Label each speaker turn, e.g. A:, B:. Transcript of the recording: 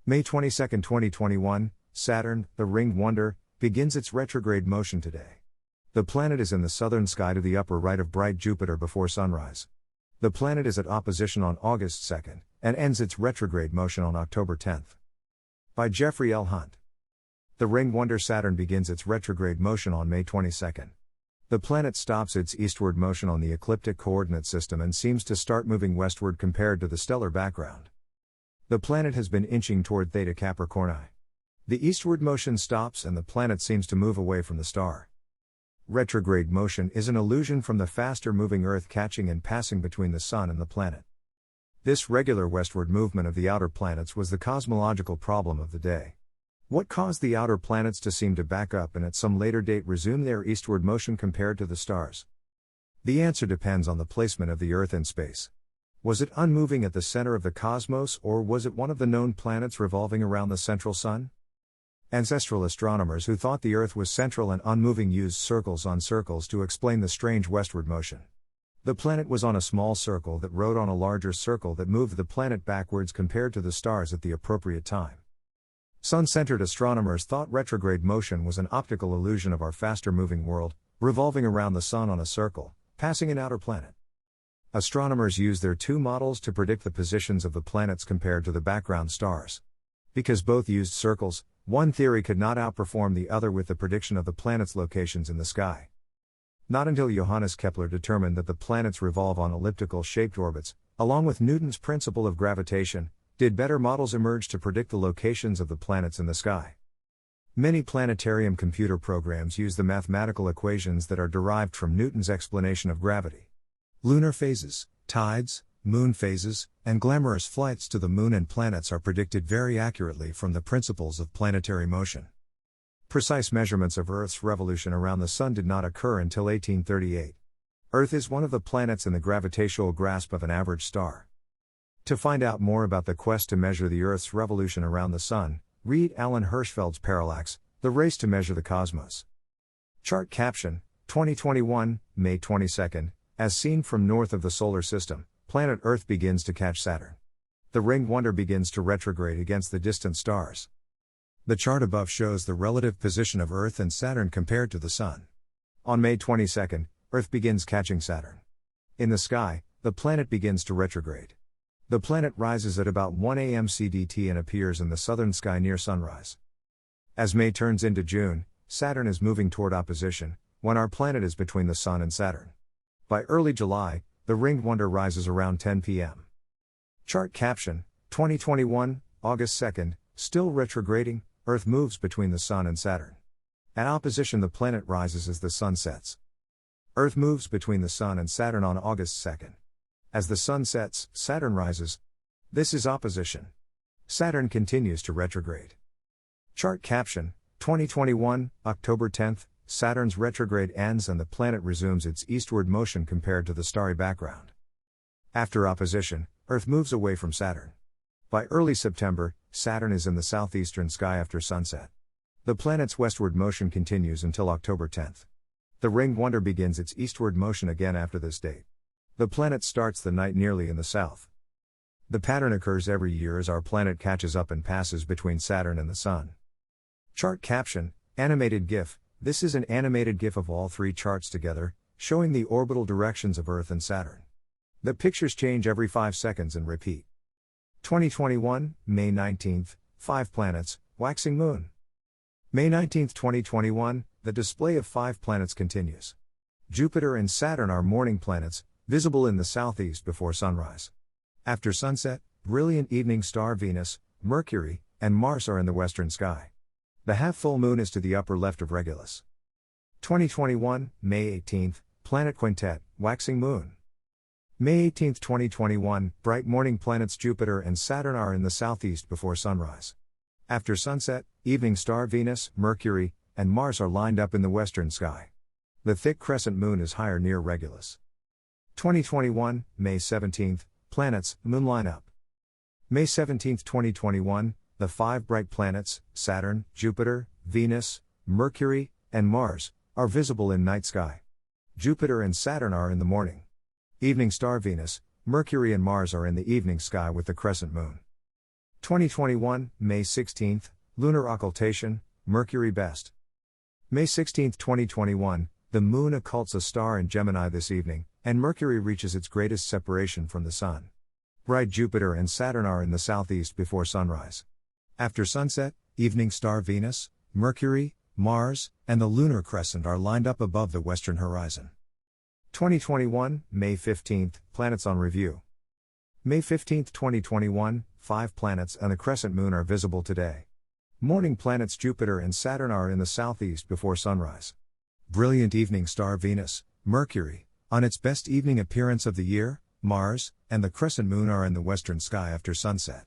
A: May 22, 2021, Saturn, the ringed wonder, begins its retrograde motion today. The planet is in the southern sky to the upper right of bright Jupiter before sunrise. The planet is at opposition on August 2nd, and ends its retrograde motion on October 10th. By Jeffrey L. Hunt. The ringed wonder Saturn begins its retrograde motion on May 22nd. The planet stops its eastward motion on the ecliptic coordinate system and seems to start moving westward compared to the stellar background. The planet has been inching toward Theta Capricorni. The eastward motion stops and the planet seems to move away from the star. Retrograde motion is an illusion from the faster moving Earth catching and passing between the Sun and the planet. This regular westward movement of the outer planets was the cosmological problem of the day. What caused the outer planets to seem to back up and at some later date resume their eastward motion compared to the stars? The answer depends on the placement of the Earth in space. Was it unmoving at the center of the cosmos, or was it one of the known planets revolving around the central Sun? Ancestral astronomers who thought the Earth was central and unmoving used circles on circles to explain the strange westward motion. The planet was on a small circle that rode on a larger circle that moved the planet backwards compared to the stars at the appropriate time. Sun-centered astronomers thought retrograde motion was an optical illusion of our faster-moving world, revolving around the Sun on a circle, passing an outer planet. Astronomers used their two models to predict the positions of the planets compared to the background stars. Because both used circles, one theory could not outperform the other with the prediction of the planets' locations in the sky. Not until Johannes Kepler determined that the planets revolve on elliptical-shaped orbits, along with Newton's principle of gravitation, did better models emerge to predict the locations of the planets in the sky. Many planetarium computer programs use the mathematical equations that are derived from Newton's explanation of gravity. Lunar phases, tides, moon phases, and glamorous flights to the moon and planets are predicted very accurately from the principles of planetary motion. Precise measurements of Earth's revolution around the Sun did not occur until 1838. Earth is one of the planets in the gravitational grasp of an average star. To find out more about the quest to measure the Earth's revolution around the Sun, read Alan Hirschfeld's Parallax, The Race to Measure the Cosmos. Chart caption, 2021, May 22, as seen from north of the Solar System, planet Earth begins to catch Saturn. The ringed wonder begins to retrograde against the distant stars. The chart above shows the relative position of Earth and Saturn compared to the Sun. On May 22, Earth begins catching Saturn. In the sky, the planet begins to retrograde. The planet rises at about 1 a.m. CDT and appears in the southern sky near sunrise. As May turns into June, Saturn is moving toward opposition, when our planet is between the Sun and Saturn. By early July, the ringed wonder rises around 10 p.m. Chart caption, 2021, August 2nd, still retrograding, Earth moves between the Sun and Saturn. At opposition the planet rises as the Sun sets. Earth moves between the Sun and Saturn on August 2nd. As the Sun sets, Saturn rises. This is opposition. Saturn continues to retrograde. Chart caption, 2021, October 10th, Saturn's retrograde ends and the planet resumes its eastward motion compared to the starry background. After opposition, Earth moves away from Saturn. By early September, Saturn is in the southeastern sky after sunset. The planet's westward motion continues until October 10th. The ringed wonder begins its eastward motion again after this date. The planet starts the night nearly in the south. The pattern occurs every year as our planet catches up and passes between Saturn and the Sun. Chart caption, animated GIF. This is an animated GIF of all three charts together, showing the orbital directions of Earth and Saturn. The pictures change every 5 seconds and repeat. 2021, May 19th, 5 planets, waxing moon. May 19th, 2021, the display of 5 planets continues. Jupiter and Saturn are morning planets, visible in the southeast before sunrise. After sunset, brilliant evening star Venus, Mercury, and Mars are in the western sky. The half-full moon is to the upper left of Regulus. 2021, May 18th, planet quintet, waxing moon. May 18th, 2021, bright morning planets Jupiter and Saturn are in the southeast before sunrise. After sunset, evening star Venus, Mercury, and Mars are lined up in the western sky. The thick crescent moon is higher near Regulus. 2021, May 17th, planets, moon lineup. May 17th, 2021, the 5 bright planets, Saturn, Jupiter, Venus, Mercury, and Mars, are visible in night sky. Jupiter and Saturn are in the morning. Evening star Venus, Mercury and Mars are in the evening sky with the crescent moon. 2021, May 16th, Lunar Occultation, Mercury best. May 16th, 2021, the Moon occults a star in Gemini this evening, and Mercury reaches its greatest separation from the Sun. Bright Jupiter and Saturn are in the southeast before sunrise. After sunset, evening star Venus, Mercury, Mars, and the lunar crescent are lined up above the western horizon. 2021, May 15th, planets on review. May 15th, 2021, 5 planets and the crescent moon are visible today. Morning planets Jupiter and Saturn are in the southeast before sunrise. Brilliant evening star Venus, Mercury, on its best evening appearance of the year, Mars, and the crescent moon are in the western sky after sunset.